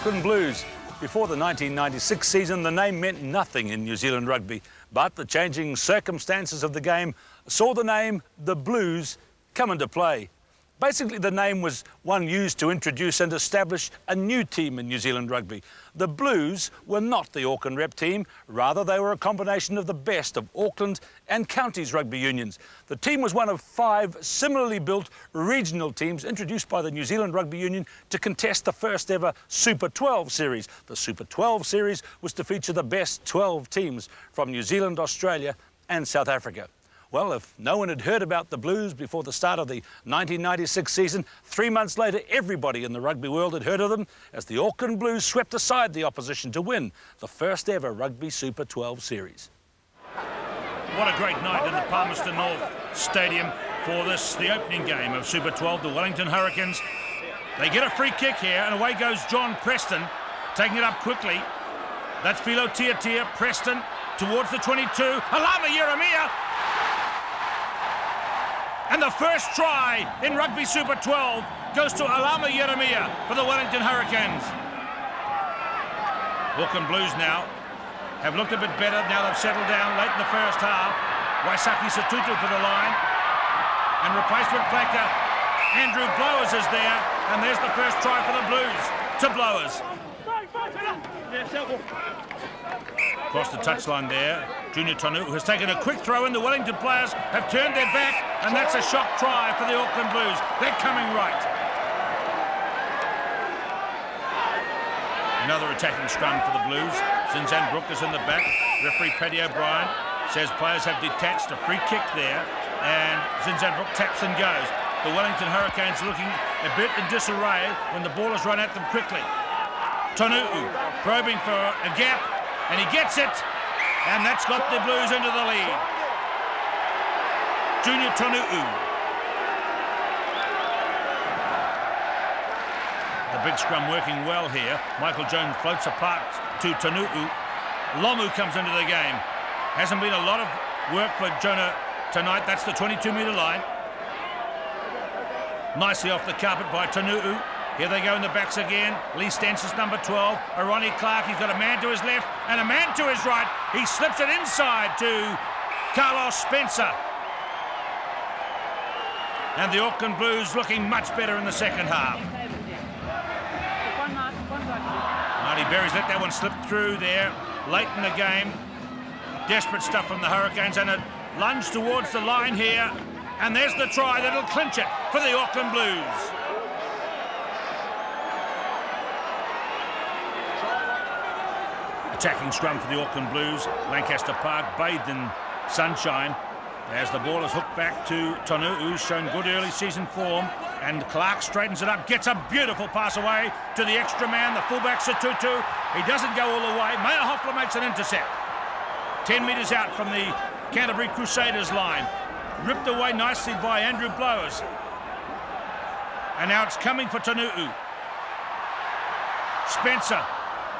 Auckland Blues. Before the 1996 season, the name meant nothing in New Zealand rugby, but the changing circumstances of the game saw the name the Blues come into play. Basically, the name was one used to introduce and establish a new team in New Zealand rugby. The Blues were not the Auckland rep team, rather they were a combination of the best of Auckland and counties rugby unions. The team was one of 5 similarly built regional teams introduced by the New Zealand Rugby Union to contest the first ever Super 12 series. The Super 12 series was to feature the best 12 teams from New Zealand, Australia and South Africa. Well, if no one had heard about the Blues before the start of the 1996 season, 3 months later, everybody in the rugby world had heard of them as the Auckland Blues swept aside the opposition to win the first ever Rugby Super 12 series. What a great night in the Palmerston North Stadium for the opening game of Super 12, the Wellington Hurricanes. They get a free kick here, and away goes John Preston, taking it up quickly. That's Philo Tiatia. Preston towards the 22. Alama Yeremia! And the first try in Rugby Super 12 goes to Alama Yeremia for the Wellington Hurricanes. Auckland Blues now have looked a bit better. Now they've settled down late in the first half. Waisaki Satutu for the line. And replacement flanker Andrew Blowers is there. And there's the first try for the Blues to Blowers. Across the touchline there, Junior Tonu has taken a quick throw in. The Wellington players have turned their back, and that's a shock try for the Auckland Blues. They're coming right. Another attacking scrum for the Blues. Zinzan Brook is in the back. Referee Paddy O'Brien says players have detached. A free kick there, and Zinzan Brook taps and goes. The Wellington Hurricanes looking a bit in disarray when the ball has run at them quickly. Tonu'u probing for a gap, and he gets it, and that's got the Blues into the lead. Junior Tonu'u. The big scrum working well here. Michael Jones floats apart to Tonu'u. Lomu comes into the game. Hasn't been a lot of work for Jonah tonight. That's the 22-metre line. Nicely off the carpet by Tonu'u. Here they go in the backs again. Lee Stensis, number 12. Ronnie Clark, he's got a man to his left and a man to his right. He slips it inside to Carlos Spencer. And the Auckland Blues looking much better in the second half. Marty Berry's let that one slip through there late in the game. Desperate stuff from the Hurricanes, and a lunge towards the line here. And there's the try that'll clinch it for the Auckland Blues. Attacking scrum for the Auckland Blues. Lancaster Park bathed in sunshine as the ball is hooked back to Tonu, who's shown good early season form, and Clark straightens it up, gets a beautiful pass away to the extra man, the fullback Satutu. He doesn't go all the way. Mayer Hoffler makes an intercept. 10 metres out from the Canterbury Crusaders line. Ripped away nicely by Andrew Blowers. And now it's coming for Tonu'u. Spencer.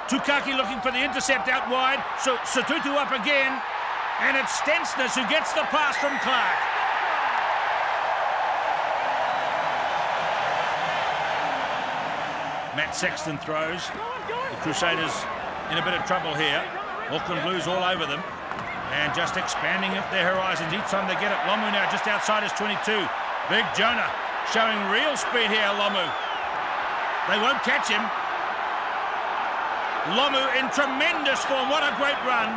Tukaki looking for the intercept out wide. So Satutu up again. And it's Stensness who gets the pass from Clark. Matt Sexton throws. The Crusaders in a bit of trouble here. Auckland Blues all over them. And just expanding their horizons each time they get it. Lomu now just outside his 22. Big Jonah showing real speed here, Lomu. They won't catch him. Lomu in tremendous form. What a great run.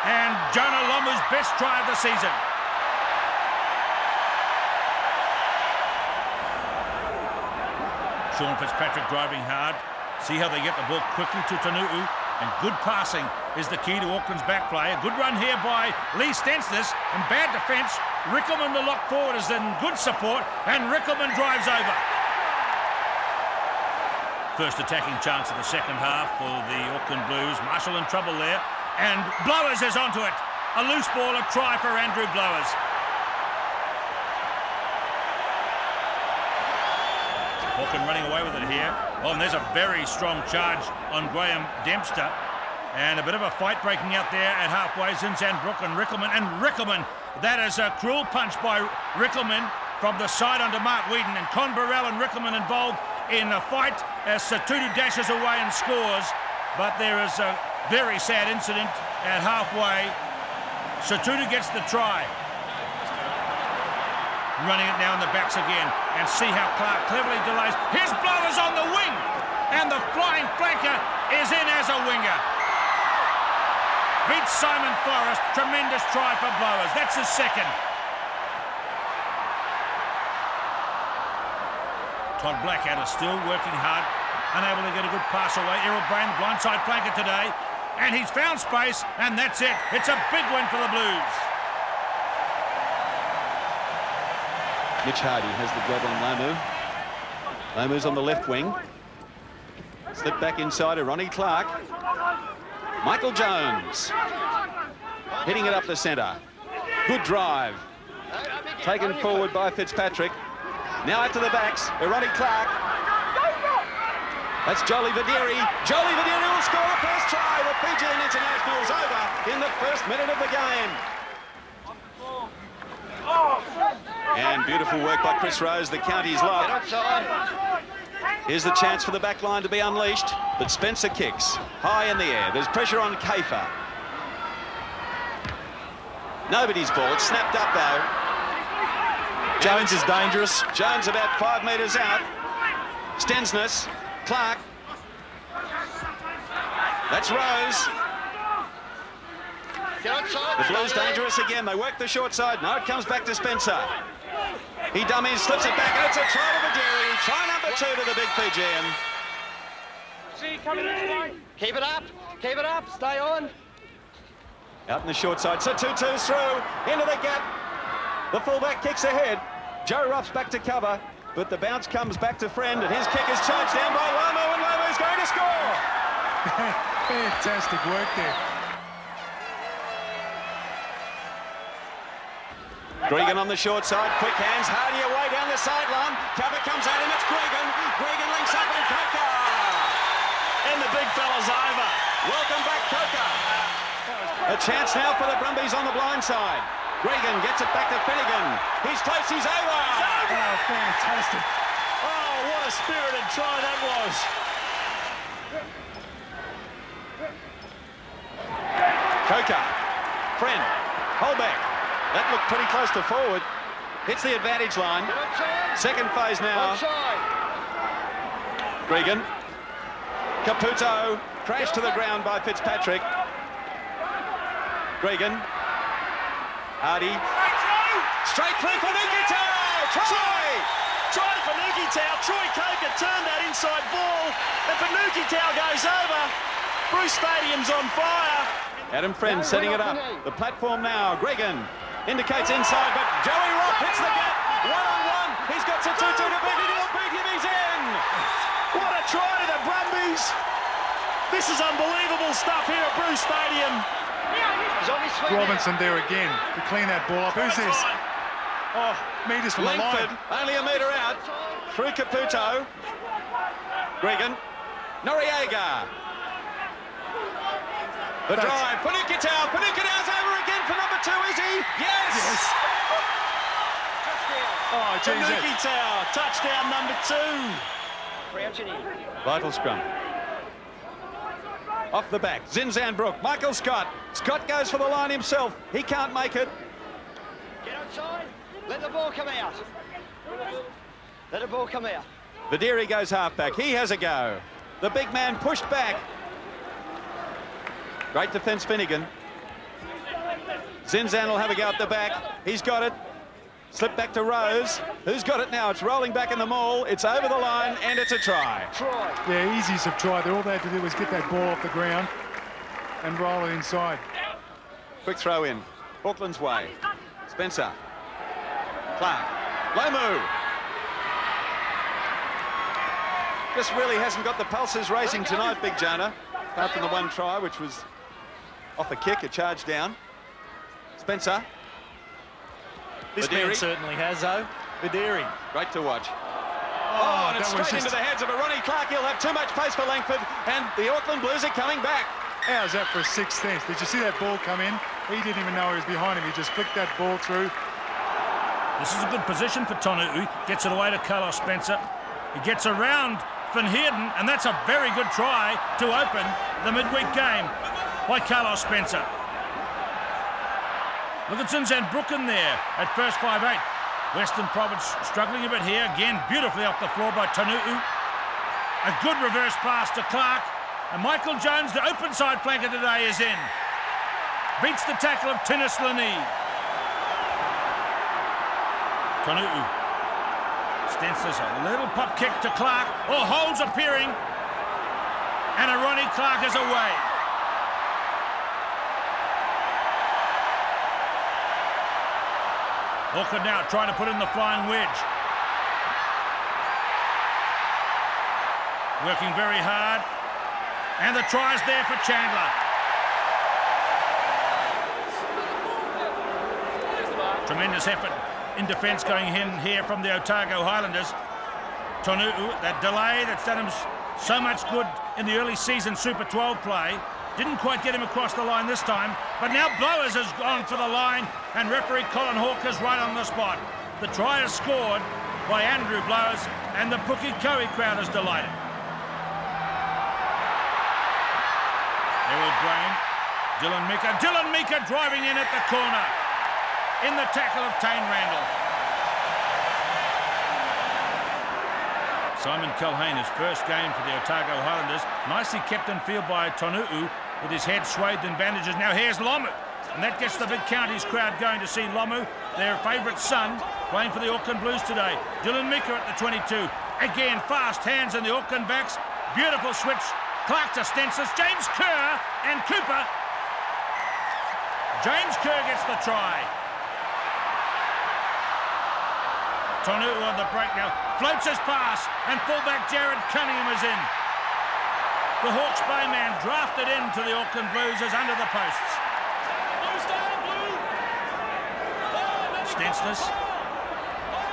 And Jonah Lomu's best try of the season. Sean Fitzpatrick driving hard. See how they get the ball quickly to Tonu'u. And good passing is the key to Auckland's back play. A good run here by Lee Stensness, and bad defence. Rickelman, the lock forward, is in good support, and Rickelman drives over. First attacking chance of the second half for the Auckland Blues. Marshall in trouble there, and Blowers is onto it. A loose ball, a try for Andrew Blowers. Auckland running away with it here. Oh, and there's a very strong charge on Graham Dempster. And a bit of a fight breaking out there at halfway. Zinzan Brook and Rickelman. And Rickelman, that is a cruel punch by Rickelman from the side onto Mark Whedon. And Con Burrell and Rickelman involved in a fight. as Satutu dashes away and scores. But there is a very sad incident at halfway. Satutu gets the try. Running it now in the backs again, and see how Clark cleverly delays. His blower's on the wing, and the flying flanker is in as a winger. Beats Simon Forrest. Tremendous try for Blowers. That's his second. Todd Blackadder still working hard, unable to get a good pass away. Errol Brain, blindside flanker today, and he's found space, and that's it. It's a big win for the Blues. Mitch Hardy has the job on Lamu. Lamu's on the left wing. Slip back inside to Ronnie Clark. Michael Jones. Hitting it up the centre. Good drive. Taken forward by Fitzpatrick. Now out to the backs. Ronnie Clark. That's Jolie Vidiri. Jolie Vidiri will score the first try. The Fijian International's over in the first minute of the game. And beautiful work by Chris Rose, the county's lock. Here's the chance for the back line to be unleashed, but Spencer kicks high in the air. There's pressure on Kafer. Nobody's ball. It's snapped up, though. Jones is dangerous. Jones about 5 metres out. Stensness. Clark. That's Rose. The Blues dangerous again. They work the short side. No, it comes back to Spencer. He dummies, slips it back, and it's a try to Vidiri. Try number 2 to the big Fijian. Keep it up. Keep it up. Stay on. Out in the short side. Satutu's through. Into the gap. The fullback kicks ahead. Joe Ruff's back to cover, but the bounce comes back to Friend, and his kick is charged down by Lamu, and Lamu's going to score. Fantastic work there. Gregan on the short side, quick hands, Hardy away down the sideline. Cover comes out and it's Gregan. Gregan links up and Coker. And the big fella's over. Welcome back, Coker. A chance now for the Brumbies on the blind side. Gregan gets it back to Finnegan. He's close, he's over. Oh, fantastic. Oh, what a spirited try that was. Coker, Friend, hold back. That looked pretty close to forward. Hits the advantage line. Second phase now. Gregan. Caputo. Crashed to the ground by Fitzpatrick. Gregan. Hardy. Straight through for Nukitau. Try for Nukitau. Troy Coker turned that inside ball. And for Nukitau goes over. Bruce Stadium's on fire. Adam Friend setting it up. The platform now. Gregan. Indicates inside, but Joey Rock hits the gap. One-on-one. He's got Satutu to beat it. He'll beat him. He's in. What a try to the Brumbies. This is unbelievable stuff here at Bruce Stadium. Robinson there again to clean that ball up. Who's this? Oh, metres from Langford, the line. only a metre out. Through Caputo. Gregan. Noriega. The drive for Nukitau. Nukitau's over again for number 2, is he? Yes! Oh, geez. Nukitau, touchdown number 2. Vital scrum. Off the back, Zinzan Brook, Michael Scott. Scott goes for the line himself. He can't make it. Get outside. Let the ball come out. Let the ball come out. Vidiri goes halfback. He has a go. The big man pushed back. Great defence, Finnegan. Zinzan will have a go at the back. He's got it. Slip back to Rose. Who's got it now? It's rolling back in the maul. It's over the line, and it's a try. Yeah, easiest of try. All they had to do was get that ball off the ground and roll it inside. Quick throw in. Auckland's way. Spencer. Clark. Lamu. Just really hasn't got the pulses racing tonight, Big Jonah. Apart from the one try, which was off a kick, a charge down. Spencer. This Vidiri. man certainly has, though. Vidiri. Great to watch. Oh, and it's straight into the heads of a Ronnie Clark. He'll have too much pace for Langford, and the Auckland Blues are coming back. How's that for a sixth sense? Did you see that ball come in? He didn't even know he was behind him. He just flicked that ball through. This is a good position for Tonu'u. Gets it away to Carlos Spencer. He gets around Van Heerden, and that's a very good try to open the midweek game by Carlos Spencer. Look at Zinzanbrook in there at first 5'8". Western Province struggling a bit here. Again, beautifully off the floor by Tonu'u. A good reverse pass to Clark. And Michael Jones, the open side flanker today, is in. Beats the tackle of Tinnis Lani. Tonu'u. Stensler's a little pop kick to Clark. Oh, holes appearing. And Ronnie Clark is away. Auckland now trying to put in the flying wedge. Working very hard. And the try's there for Chandler. Tremendous effort in defence going in here from the Otago Highlanders. Tonu'u, that delay that's done him so much good in the early season Super 12 play. Didn't quite get him across the line this time, but now Blowers has gone for the line, and referee Colin Hawker's right on the spot. The try is scored by Andrew Blowers, and the Pukekohe crowd is delighted. Errol Brain, Dylan Mika driving in at the corner, in the tackle of Tane Randall. Simon Culhane, his first game for the Otago Highlanders, nicely kept in field by Tonu'u with his head swathed in bandages. Now here's Lomu, and that gets the big counties crowd going to see Lomu, their favourite son, playing for the Auckland Blues today. Dylan Mika at the 22. Again, fast hands in the Auckland backs. Beautiful switch. Clark to Stensler, James Kerr and Cooper. James Kerr gets the try. Tonu'u on the break now, floats his pass, and fullback Jared Cunningham is in. The Hawke's Bay man drafted into the Auckland Blues is under the posts. Stensler.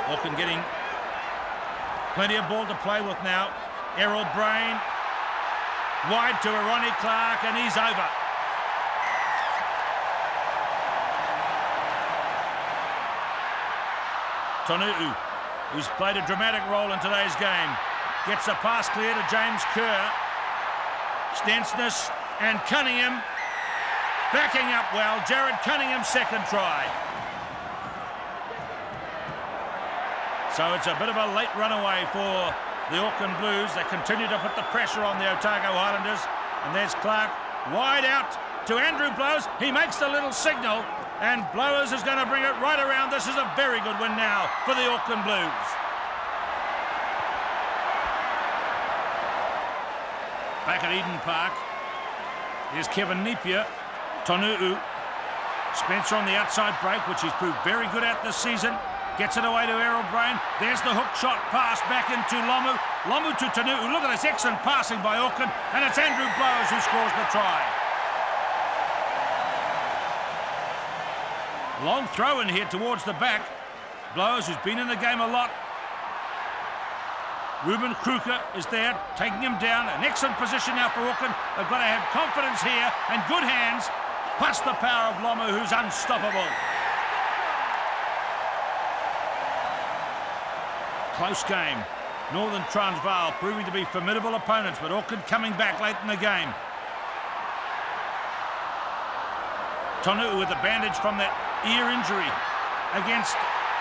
Auckland getting plenty of ball to play with now. Errol Brain, wide to Ronnie Clark, and he's over. Tonu'u, who's played a dramatic role in today's game, gets a pass clear to James Kerr. Stensler and Cunningham backing up well. Jared Cunningham's second try. So it's a bit of a late runaway for the Auckland Blues. They continue to put the pressure on the Otago Highlanders. And there's Clark wide out to Andrew Blowers. He makes the little signal, and Blowers is going to bring it right around. This is a very good win now for the Auckland Blues. Back at Eden Park, here's Kevin Napier, Tonu'u, Spencer on the outside break, which he's proved very good at this season. Gets it away to Errol Brain. There's the hook shot pass back into Lomu. Lomu to Tonu'u. Look at this excellent passing by Auckland, and it's Andrew Blowers who scores the try. Long throw in here towards the back. Blowers, who's been in the game a lot. Ruben Kruger is there, taking him down. An excellent position now for Auckland. They've got to have confidence here and good hands, plus the power of Lomu, who's unstoppable. Close game. Northern Transvaal proving to be formidable opponents, but Auckland coming back late in the game. Tonu'u with a bandage from that ear injury against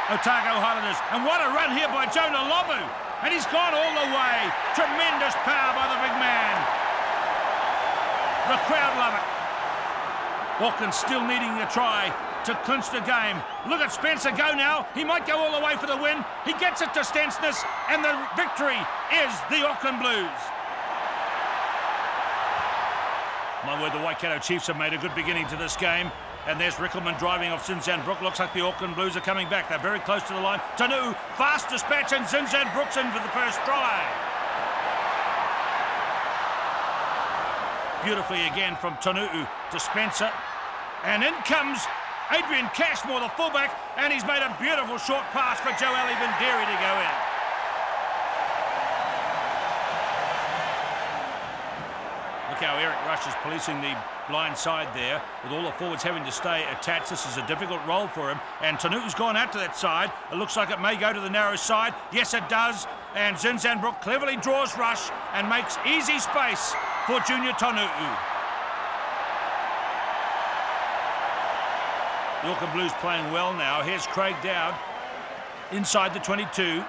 Otago Highlanders. And what a run here by Jonah Lomu. And he's gone all the way. Tremendous power by the big man. The crowd love it. Auckland still needing a try to clinch the game. Look at Spencer go now. He might go all the way for the win. He gets it to Stensler, and the victory is the Auckland Blues. My word, the Waikato Chiefs have made a good beginning to this game. And there's Rickelman driving off Zinzanbrook. Looks like the Auckland Blues are coming back. They're very close to the line. Tonu'u, fast dispatch, and Zinzanbrook's in for the first try. Beautifully again from Tonu'u to Spencer. And in comes Adrian Cashmore, the fullback, and he's made a beautiful short pass for Joeli Banderi to go in. Look how Eric Rush is policing the blind side there, with all the forwards having to stay attached. This is a difficult role for him, and Tonu'u's gone out to that side. It looks like it may go to the narrow side. Yes, it does, And Zinzanbrook cleverly draws rush and makes easy space for Junior Tonu'u. The Auckland Blues playing well now. Here's Craig Dowd inside the 22.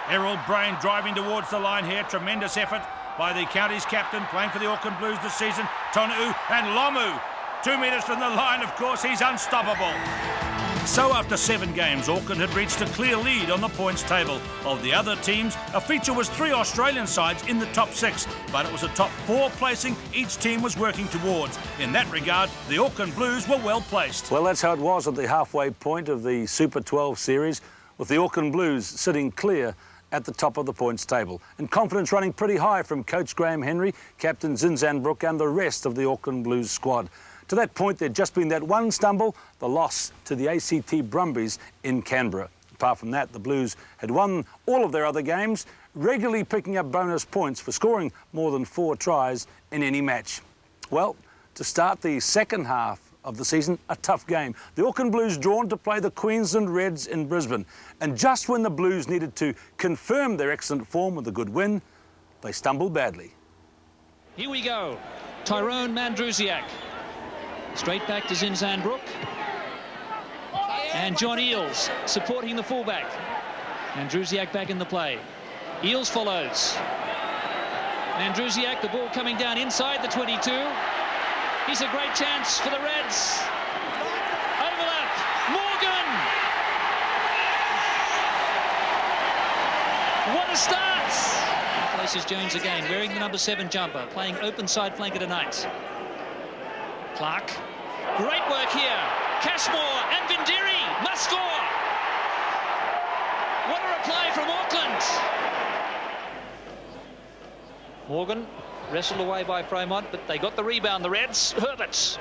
Errol Brain driving towards the line here. Tremendous effort by the county's captain playing for the Auckland Blues this season. Tonu'u and Lomu. 2 metres from the line, of course, he's unstoppable. So after 7 games, Auckland had reached a clear lead on the points table. Of the other teams, a feature was 3 Australian sides in the top 6, but it was a top 4 placing each team was working towards. In that regard, the Auckland Blues were well placed. Well, that's how it was at the halfway point of the Super 12 series, with the Auckland Blues sitting clear at the top of the points table, and confidence running pretty high from coach Graham Henry, captain Zinzanbrook and the rest of the Auckland Blues squad. To that point, there'd just been that one stumble, the loss to the ACT Brumbies in Canberra. Apart from that, the Blues had won all of their other games, regularly picking up bonus points for scoring more than 4 tries in any match. Well, to start the second half of the season, a tough game. The Auckland Blues drawn to play the Queensland Reds in Brisbane. And just when the Blues needed to confirm their excellent form with a good win, they stumbled badly. Here we go. Tyrone Mandrusiak. Straight back to Zinzanbrook. And John Eales supporting the fullback. Mandrusiak back in the play. Eales follows. Mandrusiak, the ball coming down inside the 22. Here's a great chance for the Reds. Overlap. Morgan! What a start! Places Jones again, wearing the number 7 jumper, playing open side flanker tonight. Clark. Great work here. Cashmore and Vindiri must score. What a replay from Auckland. Morgan wrestled away by Fremont, but they got the rebound, the Reds. Herberts.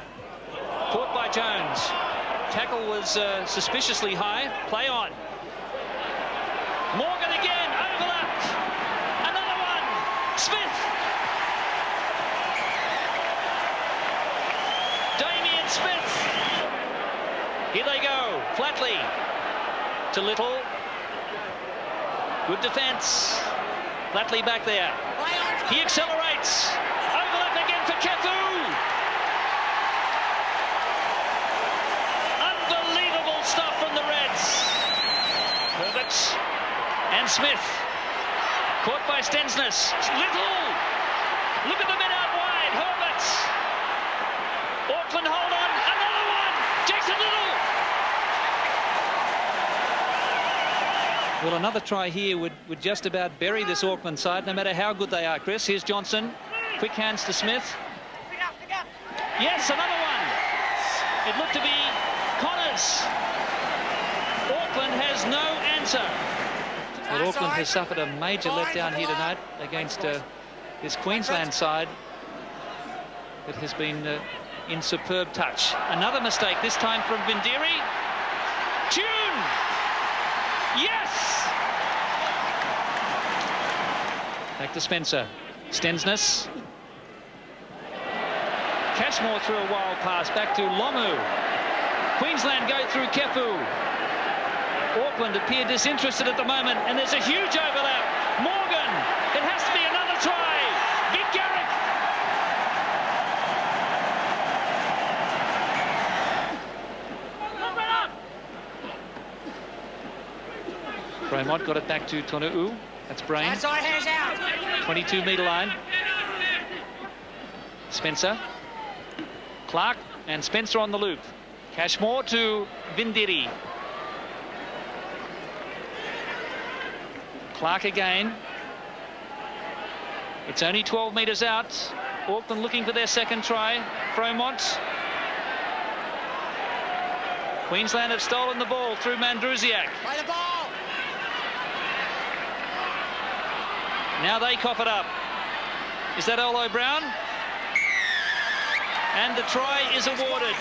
Caught by Jones. Tackle was suspiciously high. Play on. Morgan again. Overlap. Another one. Smith. Smith. Here they go. Flatley to Little. Good defence. Flatley back there. He accelerates. Overlap again for Kefu. Unbelievable stuff from the Reds. Herbert and Smith. Caught by Stensness. Little. Look at the men out wide. Herbert. Auckland hold on. Another one. Jason Little. Well, another try here would just about bury this Auckland side, no matter how good they are, Chris. Here's Johnson. Quick hands to Smith. Yes, another one. It looked to be Connors. Auckland has no answer. Well, Auckland has suffered a major letdown here tonight against this Queensland side. It has been in superb touch. Another mistake, this time from Vindiri. Tune! Yes! Back to Spencer. Stensness. Cashmore threw a wild pass back to Lomu. Queensland go through Kefu. Auckland appear disinterested at the moment, and there's a huge overlap. Morgan! It has to be another try. Vic Garrick. Fremont got it back to Tonu'u. That's Brain. 22-metre line. Spencer. Clark and Spencer on the loop. Cashmore to Vindiri. Clark again. It's only 12 metres out. Auckland looking for their second try. Fremont. Queensland have stolen the ball through Mandrusiak. Play the ball. Now they cough it up. Is that Olo Brown? And the try is awarded.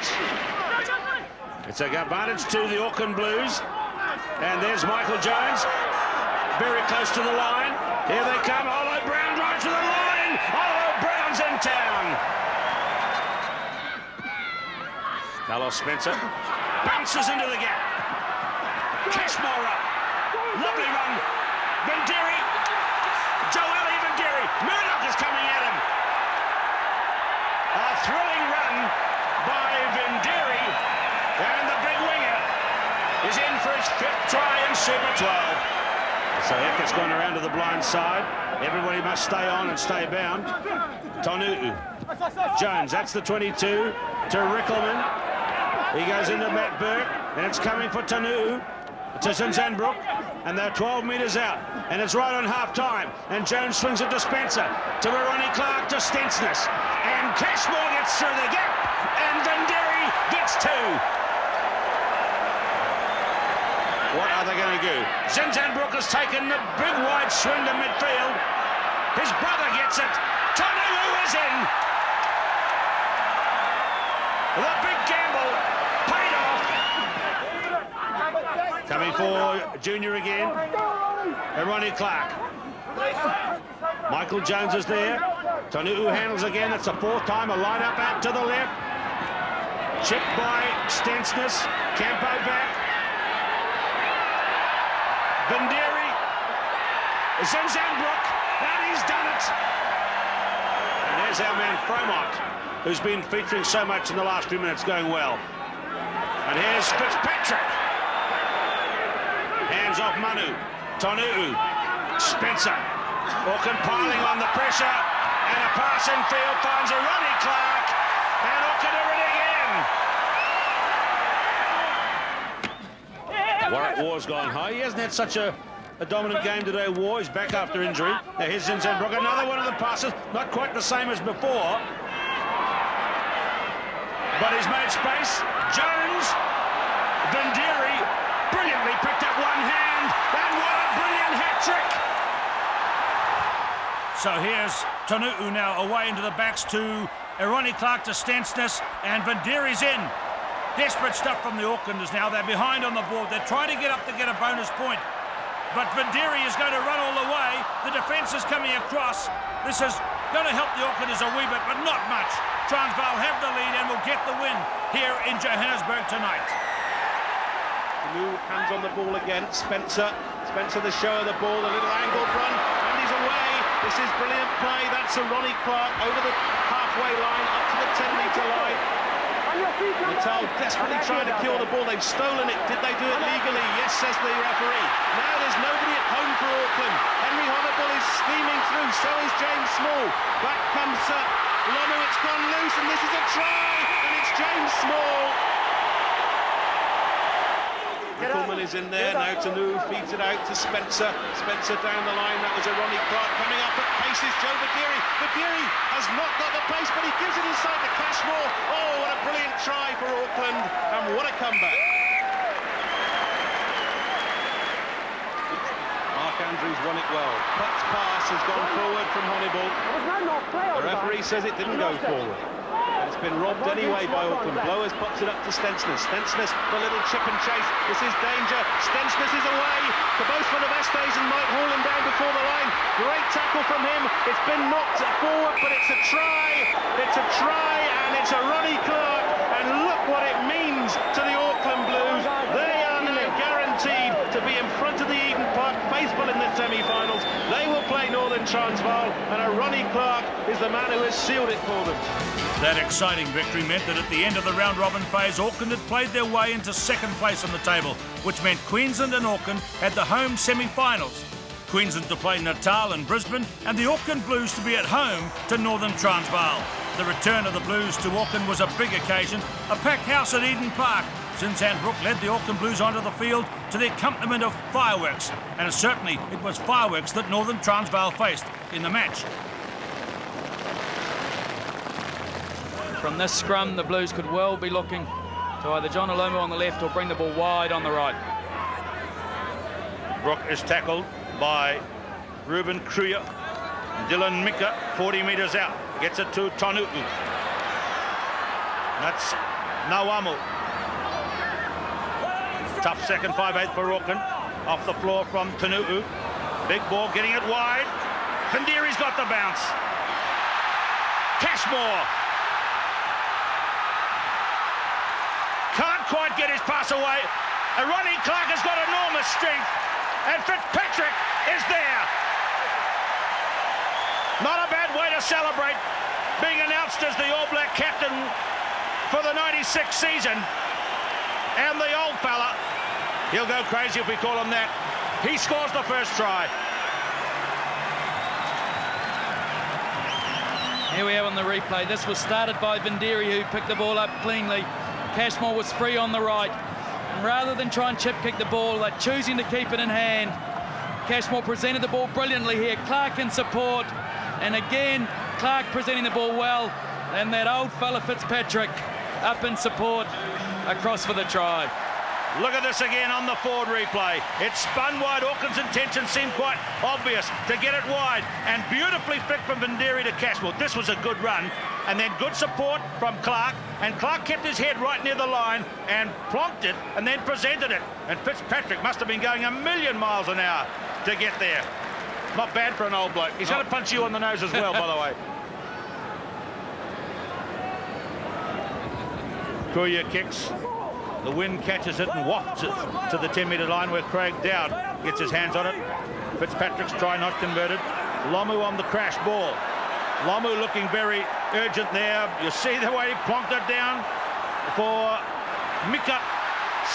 It's a advantage to the Auckland Blues. And there's Michael Jones. Very close to the line. Here they come. Olo Brown drives to the line. Olo Brown's in town. Carlos Spencer bounces into the gap. Cashmore up. Lovely run Vindiri. Joeli Vindiri. Murdoch is coming at him. A thrilling run by Vindiri. And the big winger is in for his 5th try in Super 12. So Hector's gone around to the blind side. Everybody must stay on and stay bound. Tonu'u. Jones, that's the 22 to Rickelman. He goes into Matt Burke, and it's coming for Tonu'u to Zinzanbrook, and they're 12 metres out, and it's right on half-time, and Jones swings it to Spencer, to Ronnie Clark, to Stensness, and Cashmore gets through the gap, and Vindiri gets 2. What are they going to do? Zinzanbrook has taken the big wide swing to midfield. His brother gets it. Tonu'u is in. The big gamble paid off. Coming for Junior again. And Ronnie Clark. Michael Jones is there. Tonu'u handles again. It's the 4th time. A line up out to the left. Chipped by Stensness. Campo back. Vindiri. Zinzanbrook. And he's done it. And there's our man Fromont, who's been featuring so much in the last few minutes, going well. And here's Fitzpatrick. Hands off Manu. Tonu'u. Spencer. Auckland piling on the pressure. And a pass in field finds a Ronnie Clark. And Auckland are in again. Warwick Waugh's gone high. He hasn't had such a dominant game today. Waugh is back after injury. Now here's Zinzanbrook. Another one of the passes. Not quite the same as before. But he's made space. Jones. Vindiri. Brilliantly picked up one hand. And what a brilliant hat-trick. So here's Tonu'u now away into the backs to Ronnie Clark, to Stensness, and Vindiri's in. Desperate stuff from the Aucklanders now. They're behind on the board. They're trying to get up to get a bonus point. But Vindiri is going to run all the way. The defence is coming across. This is going to help the Aucklanders a wee bit, but not much. Transvaal have the lead and will get the win here in Johannesburg tonight. New hands on the ball again. Spencer the show of the ball, a little angled run, and he's away. This is brilliant play. That's a Ronnie Clark over the halfway line, up to the 10-metre line. Natal desperately trying to kill the ball. They've stolen it. Did they do it legally? Yes, says the referee. Now there's nobody at home for Auckland. Henry Honorball is steaming through. So is James Small. Back comes Lomu. It's gone loose, and this is a try, and it's James Small. Rickelman is in there. Now Tonu'u feeds it out to Spencer. Spencer down the line. That was a Ronnie Clark coming up at pace. Is Joe Vindiri. Vindiri has not got the pace, but he gives it inside to Cashmore. Oh, what a brilliant try for Auckland, and what a comeback. Mark Andrews won it well. Putt's pass has gone forward from Honeyball. The referee says it didn't go forward. It's been robbed anyway by Auckland. Blowers pops it up to Stensness. Stensness, the little chip and chase. This is danger. Stensness is away to both for the Vestes and might haul him down before the line. Great tackle from him. It's been knocked forward, but it's a try. It's a try, and it's a Ronnie Clark. And look what it means to the Auckland Blues. They are now guaranteed to be in front of the Eden Park faithful in the semi-finals. They will play Northern Transvaal, and a Ronnie Clark is the man who has sealed it for them. That exciting victory meant that at the end of the round-robin phase, Auckland had played their way into second place on the table, which meant Queensland and Auckland had the home semi-finals. Queensland to play Natal and Brisbane, and the Auckland Blues to be at home to Northern Transvaal. The return of the Blues to Auckland was a big occasion, a packed house at Eden Park. Zinzanbrook led the Auckland Blues onto the field to the accompaniment of fireworks, and certainly it was fireworks that Northern Transvaal faced in the match. From this scrum, the Blues could well be looking to either John Alomu on the left or bring the ball wide on the right. Brook is tackled by Ruben Kruger. Dylan Mika, 40 metres out, gets it to Tonu'u. That's Nawamu. Tough second 5/8 for Auckland. Off the floor from Tonu'u. Big ball getting it wide. Vindiri's got the bounce. Cashmore. Can't quite get his pass away. Ronnie Clark has got enormous strength. and Fitzpatrick is there. Not a bad way to celebrate being announced as the All Black captain for the 96 season. And the old fella, he'll go crazy if we call him that. He scores the first try. Here we have on the replay. This was started by Vindiri, who picked the ball up cleanly. Cashmore was free on the right. And rather than try and chip kick the ball, they're choosing to keep it in hand. Cashmore presented the ball brilliantly here. Clark in support. And again, Clark presenting the ball well. And that old fella Fitzpatrick up in support across for the try. Look at this again on the forward replay. It's spun wide. Auckland's intention seemed quite obvious to get it wide. And beautifully flicked from Vindiri to Cashmore. This was a good run. And then good support from Clark. And Clark kept his head right near the line and plonked it and then presented it. And Fitzpatrick must have been going a million miles an hour to get there. Not bad for an old bloke. He's going to punch you on the nose as well, by the way. Kuya kicks. The wind catches it and wafts it to the 10-metre line where Craig Dowd gets his hands on it. Fitzpatrick's try not converted. Lomu on the crash ball. Lomu looking very urgent there. You see the way he plonked it down for Mika.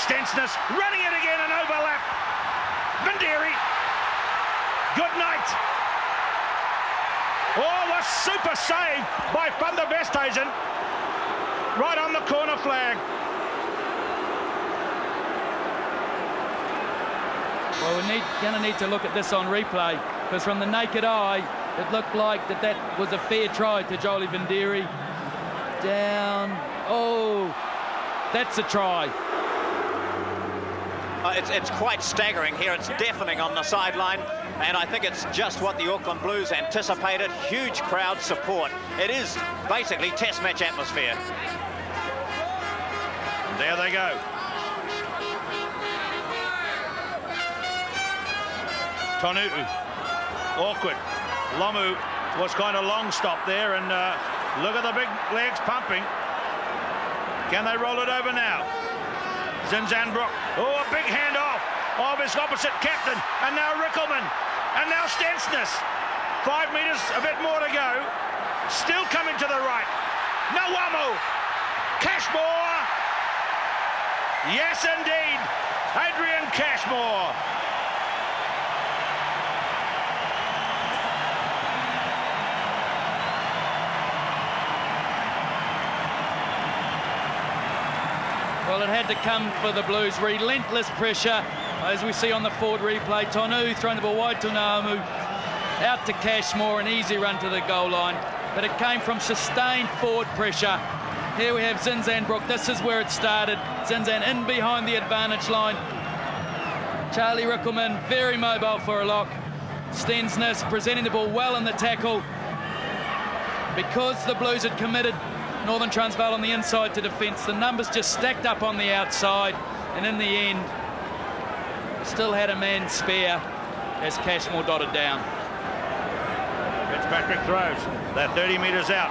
Stensness running it again and overlap. Vindiri. Good night. Oh, a super save by Van der Westhuizen. Right on the corner flag. Well, we're going to need to look at this on replay, because from the naked eye, it looked like that was a fair try to Jolie Vindiri. Down. Oh, that's a try. It's quite staggering here. It's deafening on the sideline, and I think it's just what the Auckland Blues anticipated. Huge crowd support. It is basically test match atmosphere. And there they go. Tonu'u, awkward. Lomu was kind of long stop there, and look at the big legs pumping. Can they roll it over now? Zinzanbrook, oh, a big handoff of his opposite captain, and now Rickelman, and now Stensness. 5 metres, a bit more to go. Still coming to the right. Nawamu, Cashmore. Yes, indeed, Adrian Cashmore. Well, it had to come for the Blues. Relentless pressure, as we see on the forward replay. Tonu throwing the ball wide to Namu. Out to Cashmore, an easy run to the goal line. But it came from sustained forward pressure. Here we have Zinzanbrook. This is where it started. Zinzan in behind the advantage line. Charlie Rickelman, very mobile for a lock. Stensness presenting the ball well in the tackle. Because the Blues had committed Northern Transvaal on the inside to defence, the numbers just stacked up on the outside, and in the end, still had a man spare as Cashmore dotted down. Fitzpatrick throws. They're 30 metres out.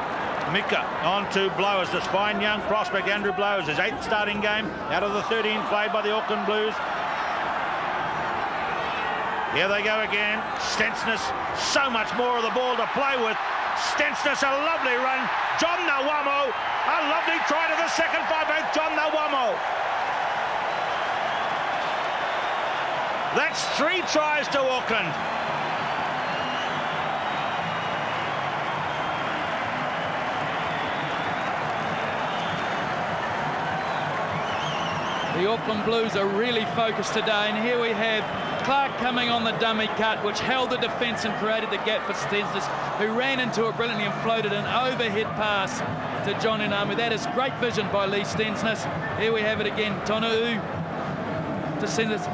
Mika on to Blowers, this fine young prospect, Andrew Blowers, his 8th starting game out of the 13 played by the Auckland Blues. Here they go again. Stensness, so much more of the ball to play with. Stensness, a lovely run. John Nawamo, a lovely try to the second 5/8. John Nawamo. That's 3 tries to Auckland. The Auckland Blues are really focused today, and here we have Clark coming on the dummy cut, which held the defence and created the gap for Stensness, who ran into it brilliantly and floated an overhead pass to John Inamu. That is great vision by Lee Stensness. Here we have it again. Tonu'u to Stensness.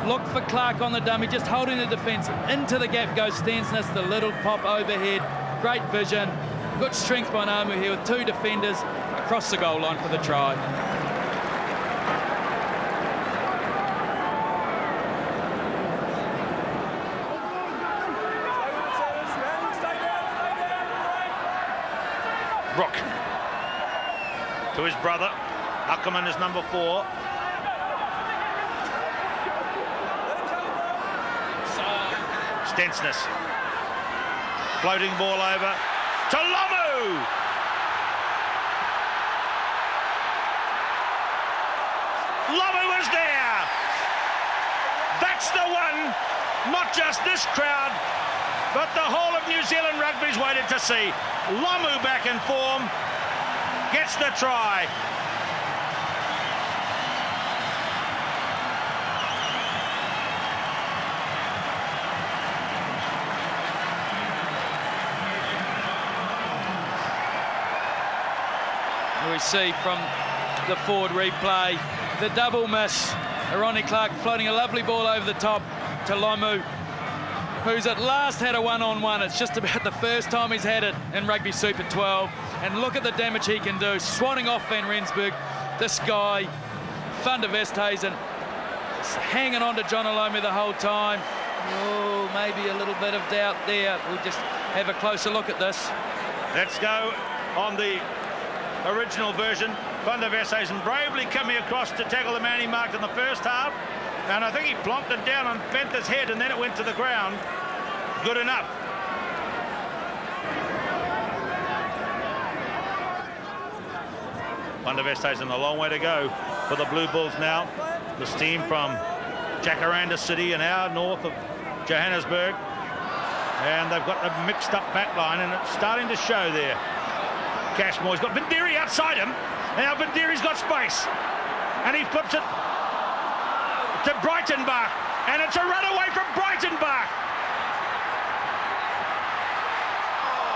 Look for Clark on the dummy, just holding the defence. Into the gap goes Stensness, the little pop overhead. Great vision. Good strength by Inamu here with 2 defenders across the goal line for the try. Brook to his brother. Ackerman is number 4. Stensness. Floating ball over to Lomu. Lomu is there. That's the one. Not just this crowd, but the whole of New Zealand Rugby's waited to see. Lomu back in form. Gets the try. We see from the forward replay the double miss. Ronnie Clark floating a lovely ball over the top to Lomu, who's at last had a one-on-one. It's just about the first time he's had it in Rugby Super 12. And look at the damage he can do. Swatting off Van Rensburg. This guy, Van der Westhuizen, hanging on to John Lomu the whole time. Oh, maybe a little bit of doubt there. We'll just have a closer look at this. Let's go on the original version. Van der Westhuizen bravely coming across to tackle the man he marked in the first half, and I think he plonked it down and bent his head, and then it went to the ground. Good enough. Van der Westhuizen, a long way to go for the Blue Bulls now. The steam from Jacaranda City, an hour north of Johannesburg, and they've got a mixed up back line, and it's starting to show there. Cashmore's got Vindiri outside him. Now Vindiri's got space, and he flips it to Breitenbach, and it's a runaway from Breitenbach.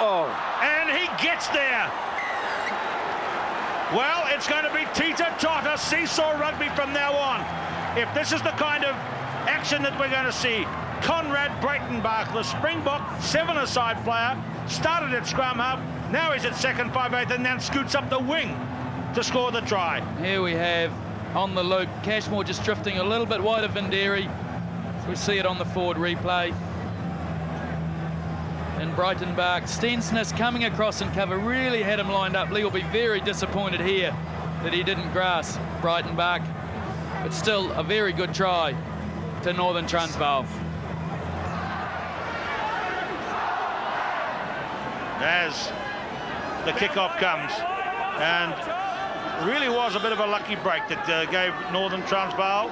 Oh, and he gets there. Well, it's going to be teeter-totter seesaw rugby from now on. If this is the kind of action that we're going to see. Conrad Breitenbach, the Springbok 7-a-side player, started at scrum half. Now he's at second 5/8 and then scoots up the wing to score the try. Here we have on the loop Cashmore just drifting a little bit wide of Vindiri. We see it on the forward replay. And Breitenbach, Stensness coming across in cover, really had him lined up. Lee will be very disappointed here that he didn't grasp Breitenbach, but still a very good try to Northern Transvaal. As the kickoff comes, and really was a bit of a lucky break that gave Northern Transvaal.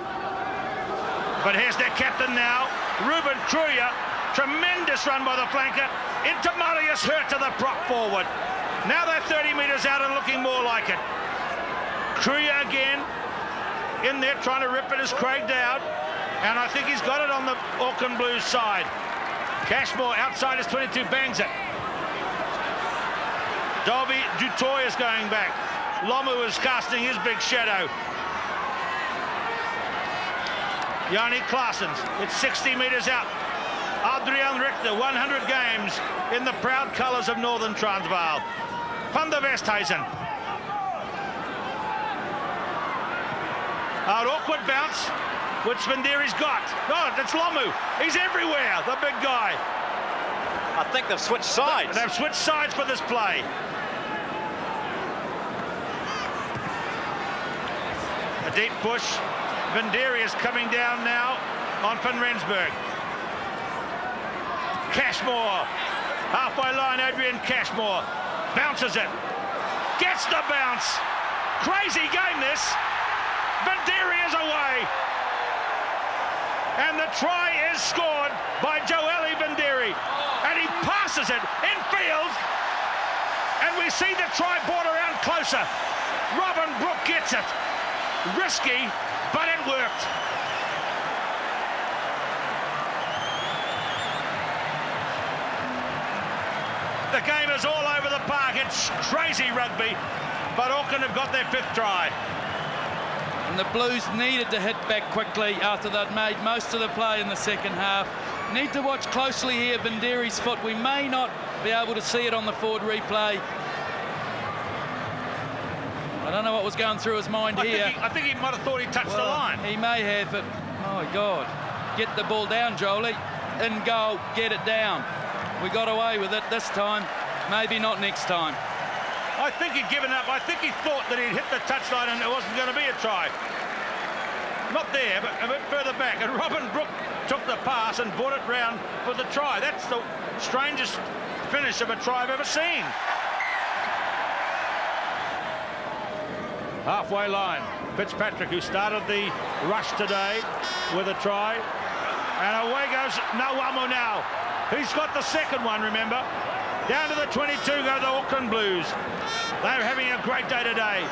But here's their captain now, Ruben Kruger. Tremendous run by the flanker into Marius Hurt to the prop forward. Now they're 30 metres out and looking more like it. Kruger again in there trying to rip it as Craig Dowd, and I think he's got it on the Auckland Blues side. Cashmore outside his 22 bangs it. Dolby Dutoy is going back. Lomu is casting his big shadow. Yannick Claessens, it's 60 metres out. Adrian Richter, 100 games in the proud colours of Northern Transvaal. Van der Westhuizen. An awkward bounce, which Vindiri's got. Oh, it's Lomu. He's everywhere, the big guy. I think they've switched sides. They've switched sides for this play. A deep push. Vindiri is coming down now on Van Rensburg. Cashmore, halfway line, Adrian Cashmore, bounces it, gets the bounce. Crazy game this. Vindiri is away. And the try is scored by Joeli Vindiri. And he passes it in field. And we see the try brought around closer. Robin Brooke gets it. Risky, but it worked. The game is all over the park. It's crazy rugby, but Auckland have got their 5th try. And the Blues needed to hit back quickly after they'd made most of the play in the second half. Need to watch closely here Vindiri's foot. We may not be able to see it on the forward replay. I don't know what was going through his mind here. I think he might have thought he touched the line. He may have, but oh God. Get the ball down, Jolie. In goal, get it down. We got away with it this time, maybe not next time. I think he'd given up. I think he thought that he'd hit the touchline and it wasn't going to be a try. Not not there, but a bit further back, and Robin Brooke took the pass and brought it round for the try. That's the strangest finish of a try I've ever seen. Halfway line, Fitzpatrick, who started the rush today with a try, and away goes Nauamu now. He's got the second one, remember. Down to the 22 go the Auckland Blues. They're having a great day today.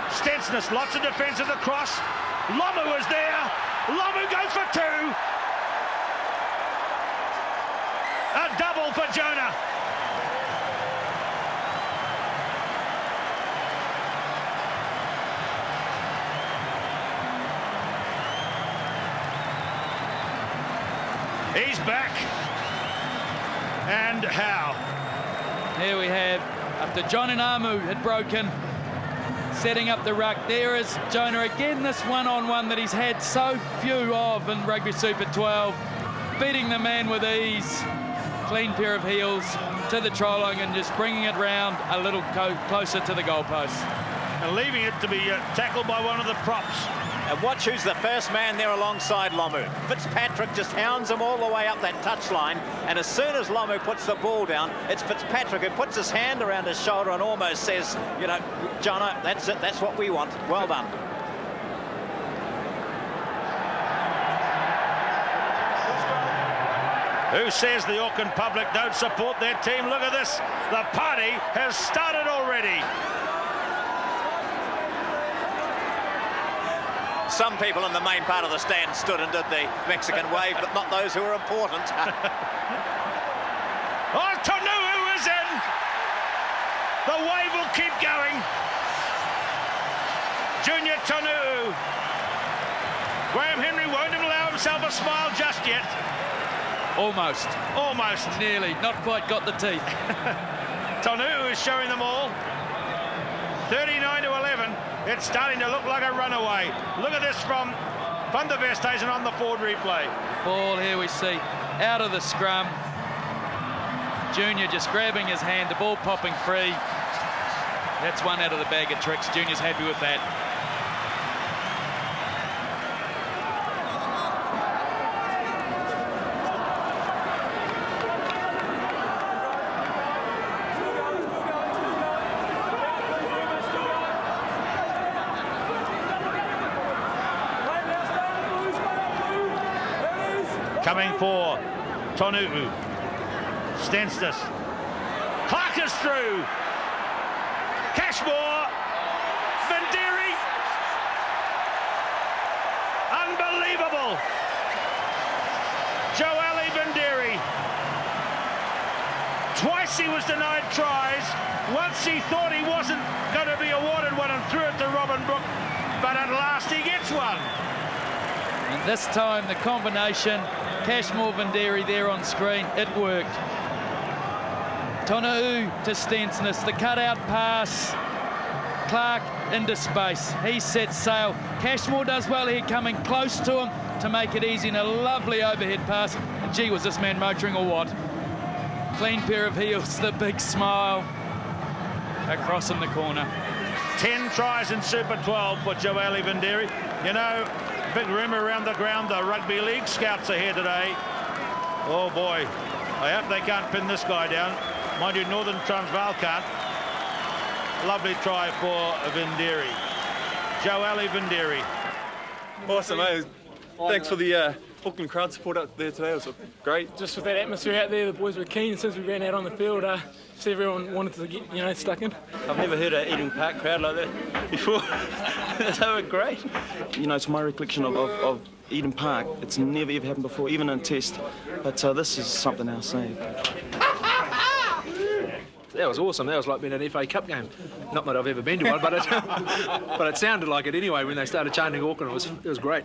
Stensness, lots of defences across. Lomu is there. Lomu goes for two. A double for Jonah. He's back. And how? Here we have, after John Inamu had broken, setting up the ruck. There is Jonah again, this one-on-one that he's had so few of in Rugby Super 12. Beating the man with ease. Clean pair of heels to the try line and just bringing it round a little closer to the goalpost. And leaving it to be tackled by one of the props. And watch who's the first man there alongside Lomu. Fitzpatrick just hounds him all the way up that touchline, and as soon as Lomu puts the ball down, it's Fitzpatrick who puts his hand around his shoulder and almost says, you know, Jono, that's it, that's what we want. Well done. Who says the Auckland public don't support their team? Look at this. The party has started already. Some people in the main part of the stand stood and did the Mexican wave, but not those who are important. Oh, Tonuu is in. The wave will keep going. Junior Tonuu. Graham Henry won't allow himself a smile just yet. Almost. Almost. Nearly. Not quite got the teeth. Tonuu is showing them all. 39-11. It's starting to look like a runaway. Look at this from Van der Westhuizen on the forward replay. Ball here we see out of the scrum. Junior just grabbing his hand, the ball popping free. That's one out of the bag of tricks. Junior's happy with that. Coming for Tonuu. Stensness. Clark is through. Cashmore. Vendiri. Unbelievable. Joali Vendiri. Twice he was denied tries. Once he thought he wasn't going to be awarded one and threw it to Robin Brooke. But at last he gets one. And this time the combination, Cashmore Vendiri there on screen, it worked. Tonuu to Stensness, the cutout pass. Clark into space. He sets sail. Cashmore does well here, coming close to him to make it easy, and a lovely overhead pass. And gee, was this man motoring or what? Clean pair of heels, the big smile. Across in the corner. 10 tries in Super 12 for Joali Vendiri. You know, big rumour around the ground, the Rugby League scouts are here today. Oh boy, I hope they can't pin this guy down. Mind you, Northern Transvaal can't. Lovely try for Vendiri. Joali Vendiri. Awesome, eh? Thanks for the Auckland crowd support out there today. It was great. Just with that atmosphere out there, the boys were keen. Since we ran out on the field, see everyone wanted to get, you know, stuck in. I've never heard an Eden Park crowd like that before. They were great. You know, it's my recollection of Eden Park. It's never ever happened before, even in a test. But this is something else, eh? That was awesome. That was like being at an FA Cup game. Not that I've ever been to one, but it sounded like it anyway when they started chanting Auckland. It was great.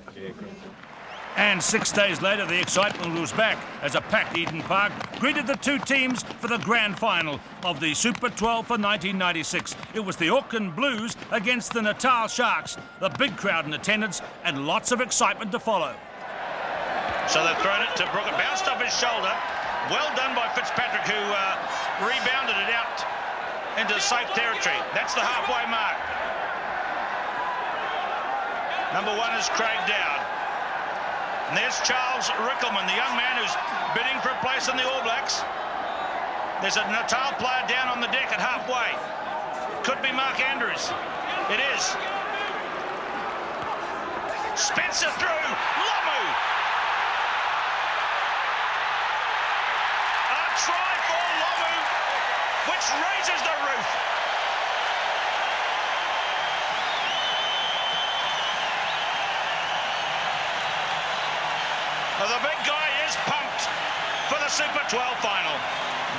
And 6 days later, the excitement was back as a packed Eden Park greeted the two teams for the grand final of the Super 12 for 1996. It was the Auckland Blues against the Natal Sharks. The big crowd in attendance and lots of excitement to follow. So they've thrown it to Brooke. It bounced off his shoulder. Well done by Fitzpatrick, who rebounded it out into safe territory. That's the halfway mark. Number 1 is Craig Dowd. And there's Charles Rickelman, the young man who's bidding for a place in the All Blacks. There's a Natal player down on the deck at halfway. Could be Mark Andrews. It is. Spencer through. Lomu. A try for Lomu, which raises the roof. The big guy is pumped for the Super 12 final.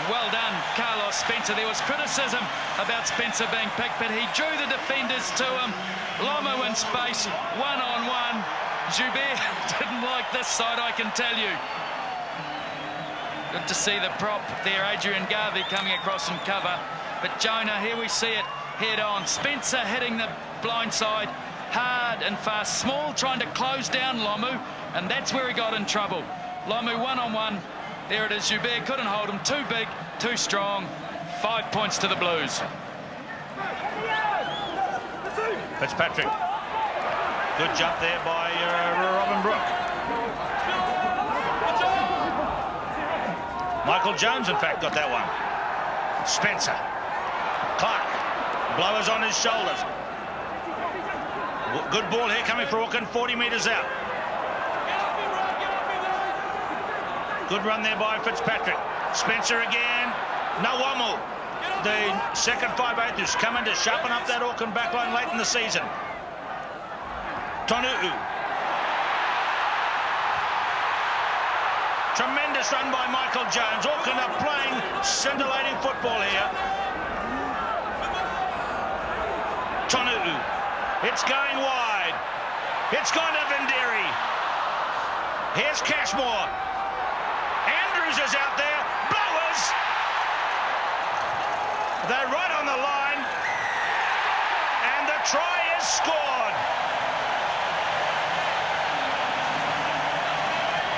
Well done, Carlos Spencer. There was criticism about Spencer being picked, but he drew the defenders to him. Lomu in space, one-on-one. Joubert didn't like this side, I can tell you. Good to see the prop there, Adrian Garvey, coming across from cover. But Jonah, here we see it head on. Spencer hitting the blind side, hard and fast. Small trying to close down Lomu, and that's where he got in trouble. Lomu one-on-one. There it is. Joubert couldn't hold him. Too big, too strong. 5 points to the Blues. Fitzpatrick. Good jump there by Robin Brooke. Michael Jones, in fact, got that one. Spencer. Clark. Blowers on his shoulders. Good ball here coming for Auckland, 40 metres out. Good run there by Fitzpatrick. Spencer again. Nawamu, the second 5/8 who's coming to sharpen up that Auckland backline late in the season. Tonu'u. Tremendous run by Michael Jones. Auckland are playing scintillating football here. Tonu'u. It's going wide. It's gone to Vinderi. Here's Cashmore. Andrews is out there. Blowers. They're right on the line. And the try is scored.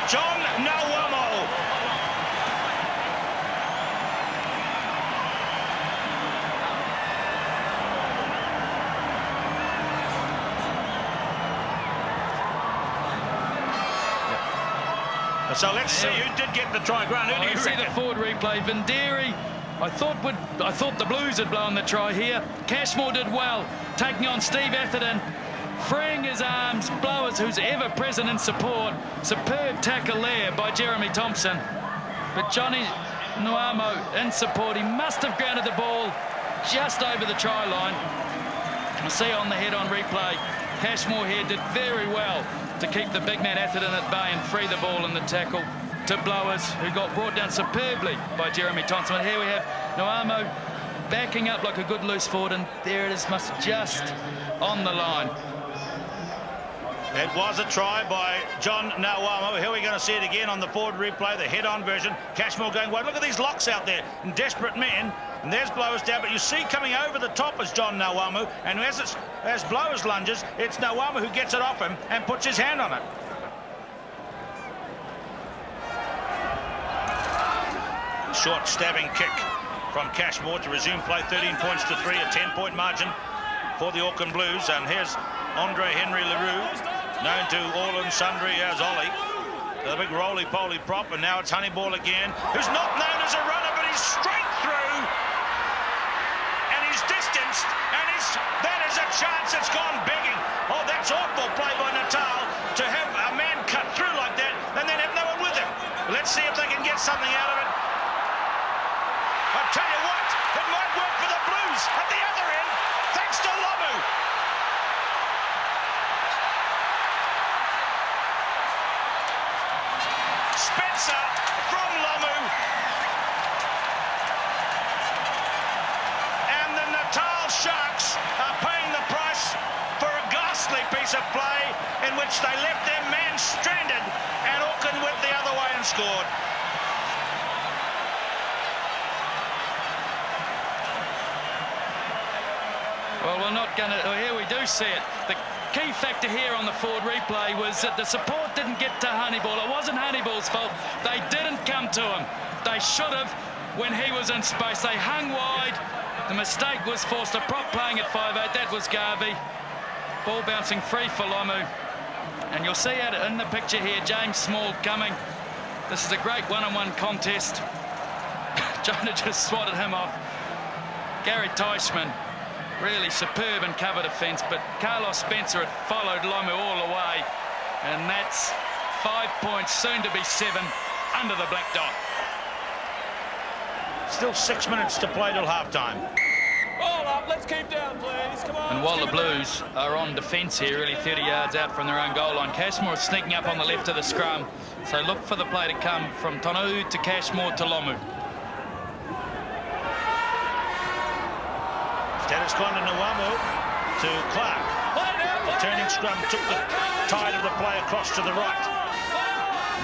John Nawamo. So let's see who did get the try. Grant, who do you see reckon? the forward replay. Vinderi, I thought the Blues had blown the try here. Cashmore did well, taking on Steve Atherton, freeing his arms. Blowers, who's ever present in support. Superb tackle there by Jeremy Thompson. But Johnny Nuamo in support. He must have grounded the ball just over the try line. We'll see on the head-on replay. Cashmore here did very well to keep the big man Atherton at bay and free the ball in the tackle to Blowers, who got brought down superbly by Jeremy Thompson. And here we have Nuamo backing up like a good loose forward, and there it is, just on the line. It was a try by John Nawamo. Here we're going to see it again on the forward replay, the head-on version. Cashmore going wide. Look at these locks out there, and desperate men. And there's Blowers down, but you see coming over the top is John Nawamu, and as Blowers lunges, it's Nawamu who gets it off him and puts his hand on it. Short stabbing kick from Cashmore to resume play. 13 points to 3, a 10-point margin for the Auckland Blues. And here's Andre Henry Leroux, known to all and sundry as Ollie, the big roly-poly prop, and now it's Honeyball again, who's not known as a runner, but he's straight through, and he's distanced, and that is a chance. It's gone begging. Oh, that's awful play by Natal to have a man cut through like that and then have no one with him. Let's see if they can get something out of it. I tell you what, it might work for the Blues at the other end, thanks to Lomu. Spencer from Lomu. And the Natal Sharks are paying the price for a ghastly piece of play in which they left their man stranded, and Auckland went the other way and scored. Well, we're not going to... Oh, here we do see it. The key factor here on the forward replay was that the support didn't get to Honeyball. It wasn't Honeyball's fault. They didn't come to him. They should have when he was in space. They hung wide. The mistake was forced. A prop playing at 5'8". That was Garvey. Ball bouncing free for Lomu. And you'll see it in the picture here, James Small coming. This is a great one-on-one contest. Jonah just swatted him off. Gary Teichmann, really superb and cover defence, but Carlos Spencer had followed Lomu all the way. And that's 5 points, soon to be 7, under the black dot. Still 6 minutes to play till half-time. All up, let's keep down, please. Come on. And while the Blues are on defence here, really 30 yards out from their own goal line, Cashmore is sneaking up on the left of the scrum. So look for the play to come from Tonu'u to Cashmore to Lomu. Status Konda Nuamu to Clark. The turning scrum took the tide of the play across to the right.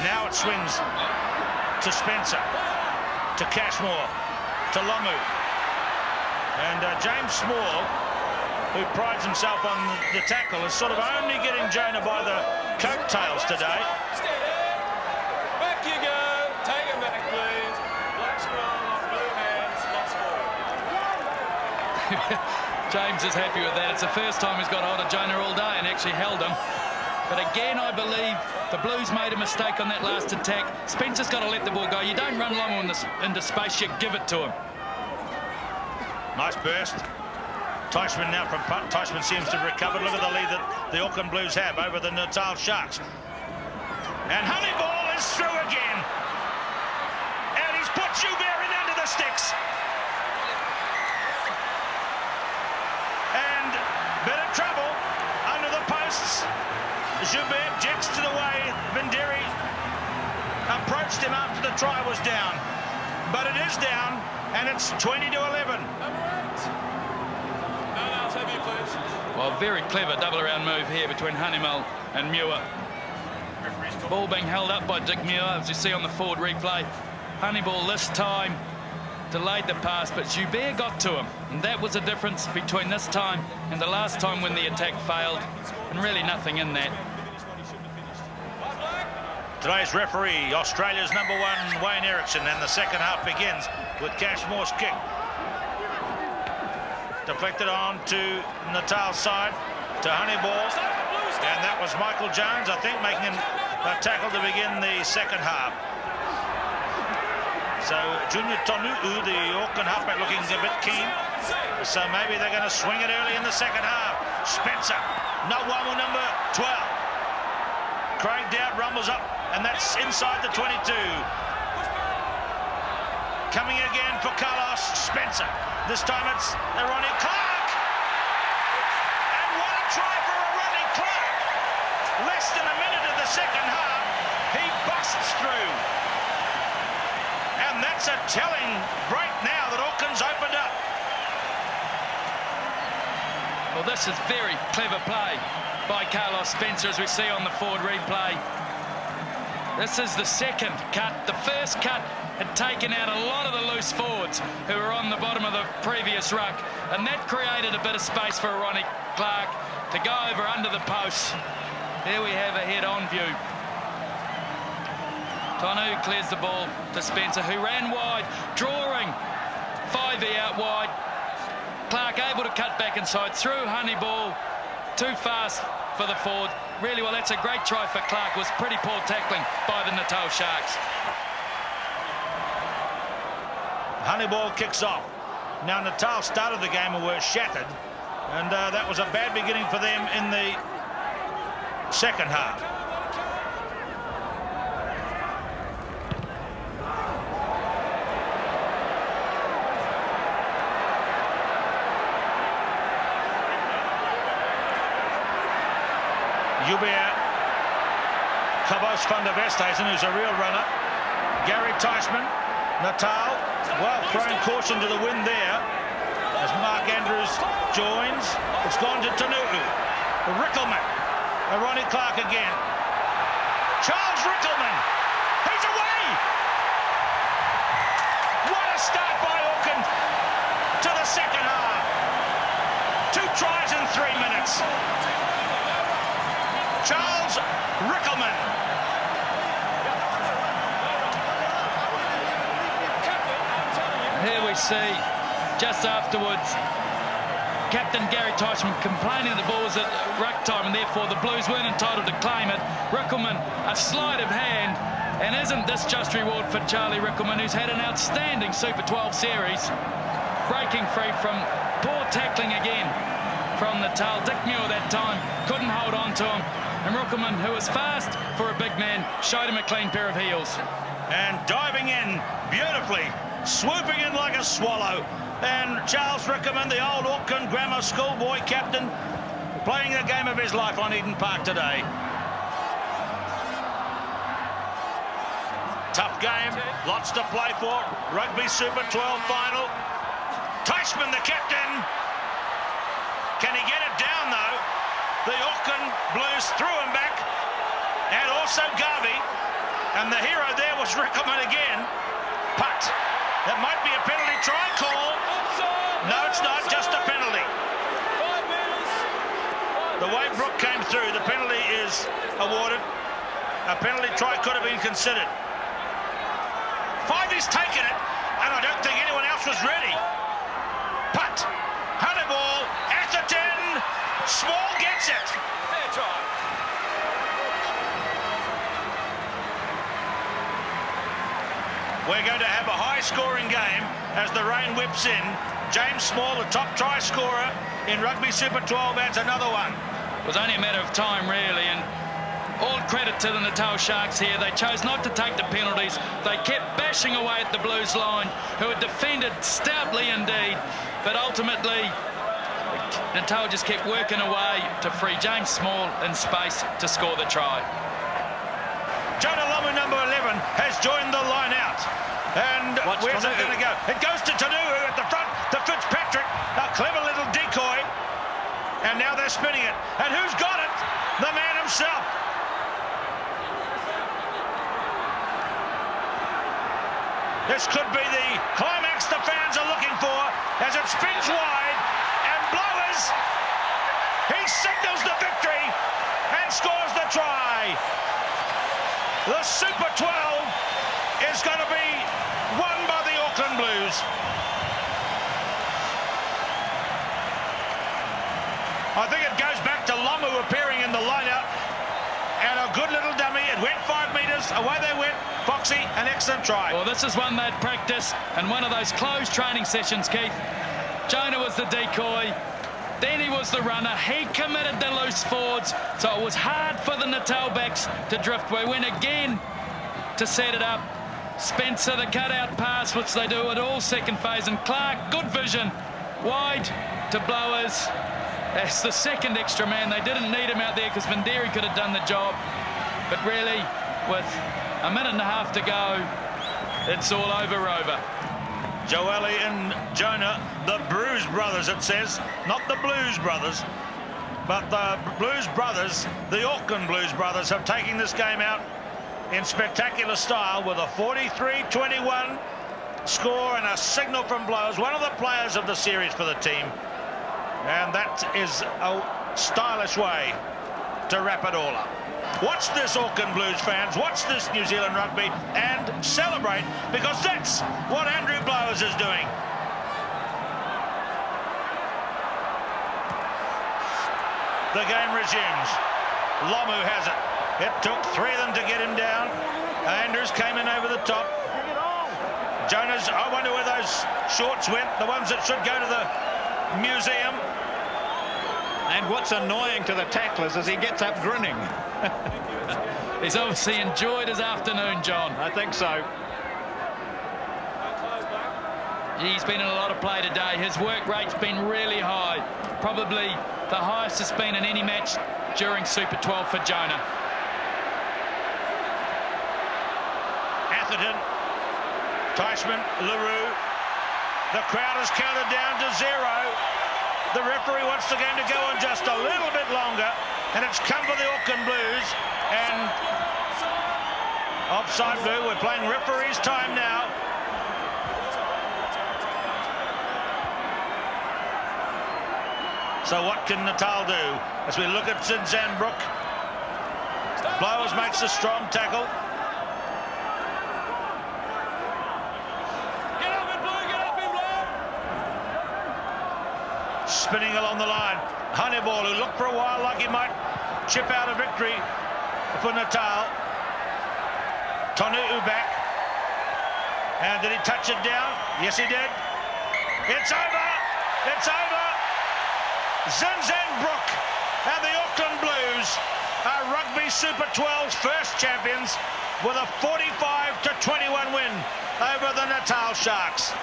Now it swings to Spencer, to Cashmore, to Lomu. And James Small, who prides himself on the tackle, is sort of only getting Jonah by the coattails today. Back you go. Take him back, please. Black scrum, blue hands, lost ball. James is happy with that. It's the first time he's got hold of Jonah all day and actually held him. But again, I believe the Blues made a mistake on that last attack. Spencer's got to let the ball go. You don't run Lomu into space, you give it to him. Nice burst. Teichmann now from punt. Teichmann seems to have recovered. Look at the lead that the Auckland Blues have over the Natal Sharks. And Honeyball is through again. And he's put Joubert in under the sticks. And bit of trouble under the posts. Joubert jets to the way. Vinderi approached him after the try was down. But it is down, and it's 20 to 11. Well, very clever double around move here between Honeymall and Muir. Ball being held up by Dick Muir, as you see on the forward replay. Honeyball this time delayed the pass, but Joubert got to him. And that was the difference between this time and the last time when the attack failed. And really nothing in that. Today's referee, Australia's #1, Wayne Erickson, and the second half begins with Cashmore's kick. Deflected on to Natal's side, to Honeyball, and that was Michael Jones, I think, making a tackle to begin the second half. So Junior Tonu'u, the Auckland halfback, looking a bit keen. So maybe they're going to swing it early in the second half. Spencer, Nuamu number 12. Craig Dowd rumbles up, and that's inside the 22. Coming again for Carlos Spencer. This time it's Ronnie Clark. And what a try for Ronnie Clark. Less than a minute of the second half, he busts through. And that's a telling break now that Auckland's opened up. Well, this is very clever play by Carlos Spencer, as we see on the forward replay. This is the second cut. The first cut had taken out a lot of the loose forwards who were on the bottom of the previous ruck, and that created a bit of space for Ronnie Clark to go over under the posts. There we have a head-on view. Tonu clears the ball to Spencer, who ran wide, drawing 5E out wide. Clark able to cut back inside, through Honeyball, too fast for the forward. Really well, that's a great try for Clark. It was pretty poor tackling by the Natal Sharks. Honeyball kicks off. Now Natal started the game and were shattered, and that was a bad beginning for them in the second half. Joubert, Cabos van der Westhuizen, who's a real runner. Gary Teichmann, Natal, well, throwing caution to the wind there as Mark Andrews joins. It's gone to Tonu'u. Rickelman, Ronnie Clark again. Charles Rickelman, he's away! What a start by Auckland to the second half. 2 tries in 3 minutes. Charles Rickelman. Here we see, just afterwards, captain Gary Teichman complaining the ball was at ruck time and therefore the Blues weren't entitled to claim it. Rickelman, a sleight of hand, and isn't this just reward for Charlie Rickelman, who's had an outstanding Super 12 series, breaking free from poor tackling again from Natal. Dick Muir that time couldn't hold on to him, and Rickelman, who was fast for a big man, showed him a clean pair of heels. And diving in beautifully, swooping in like a swallow. And Charles Rickelman, the old Auckland Grammar School boy captain, playing the game of his life on Eden Park today. Tough game, lots to play for. Rugby Super 12 final. Teichman, the captain. Can he get it down, though? The Auckland Blues threw him back. And also Garvey. And the hero there was Rickelman again. Putt. That might be a penalty try call. No, it's not, just a penalty. The way Brook came through, the penalty is awarded. A penalty try could have been considered. Fivey's taken it, and I don't think anyone else was ready. Putt. Honeyball. Atherton. Small gets it. Fair try. We're going to have a high-scoring game as the rain whips in. James Small, the top try scorer in Rugby Super 12, adds another one. It was only a matter of time, really, and all credit to the Natal Sharks here. They chose not to take the penalties. They kept bashing away at the Blues line, who had defended stoutly indeed, but ultimately Natal just kept working away to free James Small in space to score the try. Jonah Lomu, number 11, has joined the line out. And where's it going to go? It goes to Tanu at the front, to Fitzpatrick, a clever little decoy. And now they're spinning it. And who's got it? The man himself. This could be the climax the fans are looking for as it spins wide and Blowers. He signals the victory and scores the try. The Super 12 is going to be won by the Auckland Blues. I think it goes back to Lomu appearing in the lineout and a good little dummy. It went 5 metres, away they went. Foxy, an excellent try. Well, this is one they'd practice and one of those closed training sessions, Keith. Jonah was the decoy, then he was the runner. He committed the loose forwards, so it was hard for the Natal backs to drift. We went again to set it up. Spencer, the cutout pass, which they do at all second phase, and Clark, good vision, wide to Blowers. As the second extra man, they didn't need him out there because Vanderi could have done the job. But really, with a minute and a half to go, it's all over. Joeli and Jonah, the Bruise brothers, it says, not the Blues brothers, but the Blues brothers, the Auckland Blues brothers, have taken this game out in spectacular style with a 43-21 score and a signal from Blowers, one of the players of the series for the team. And that is a stylish way to wrap it all up. Watch this, Auckland Blues fans. Watch this, New Zealand Rugby, and celebrate, because that's what Andrew Blowers is doing. The game resumes. Lomu has it. It took 3 of them to get him down. Andrews came in over the top. Jonas, I wonder where those shorts went, the ones that should go to the museum. And what's annoying to the tacklers is he gets up grinning. He's obviously enjoyed his afternoon, John. I think so. He's been in a lot of play today. His work rate's been really high. Probably the highest it's been in any match during Super 12 for Jonah. Atherton, Teichman, LaRue. The crowd has counted down to 0. The referee wants the game to go on just a little bit longer, and it's come for the Auckland Blues. And offside blue, we're playing referee's time now. So what can Natal do? As we look at Zinzanbrook, Blowers makes a strong tackle. spinning along the line. Honeyball, who looked for a while like he might chip out a victory for Natal. Tonu'u back. And did he touch it down? Yes, he did. It's over. It's over. Zinzanbrook and the Auckland Blues are Rugby Super 12's first champions with a 45-21 win over the Natal Sharks.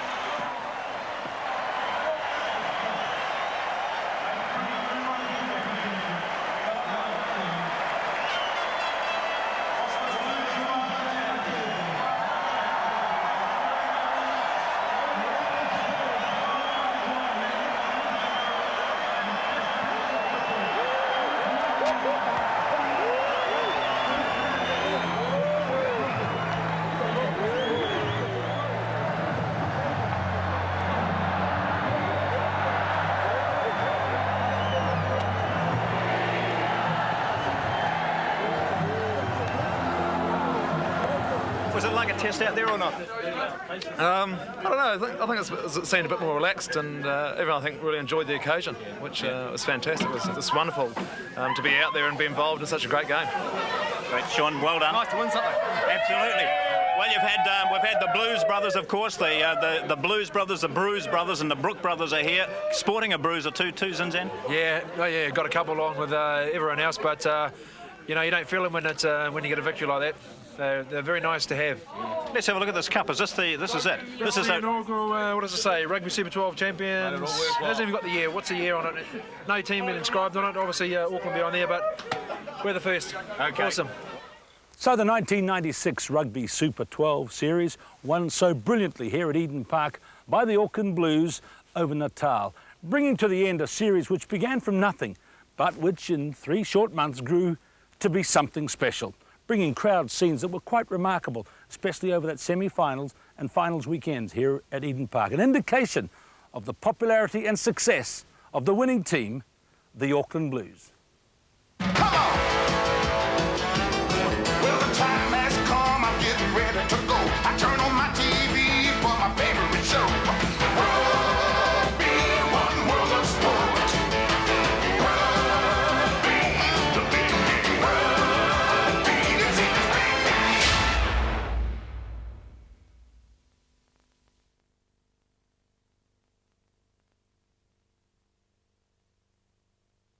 Was it like a test out there or not? I don't know. I think it seemed a bit more relaxed, and everyone, I think, really enjoyed the occasion, which was fantastic. It was wonderful to be out there and be involved in such a great game. Great, Sean. Well done. Nice to win something. Absolutely. Well, we've had the Blues brothers, of course, the Blues brothers, the Bruise brothers, and the Brook brothers are here, sporting a bruiser too, Zinzan. Yeah, got a couple along with everyone else, but you know, you don't feel them when you get a victory like that. They're very nice to have. Let's have a look at this cup. This is it. This is the inaugural, what does it say? Rugby Super 12 champions. It hasn't even got the year. What's the year on it? No team been inscribed on it. Obviously, Auckland be on there, but we're the first. Okay. Awesome. So the 1996 Rugby Super 12 series won so brilliantly here at Eden Park by the Auckland Blues over Natal, bringing to the end a series which began from nothing, but which in 3 short months grew to be something special, bringing crowd scenes that were quite remarkable, especially over that semi-finals and finals weekends here at Eden Park. An indication of the popularity and success of the winning team, the Auckland Blues.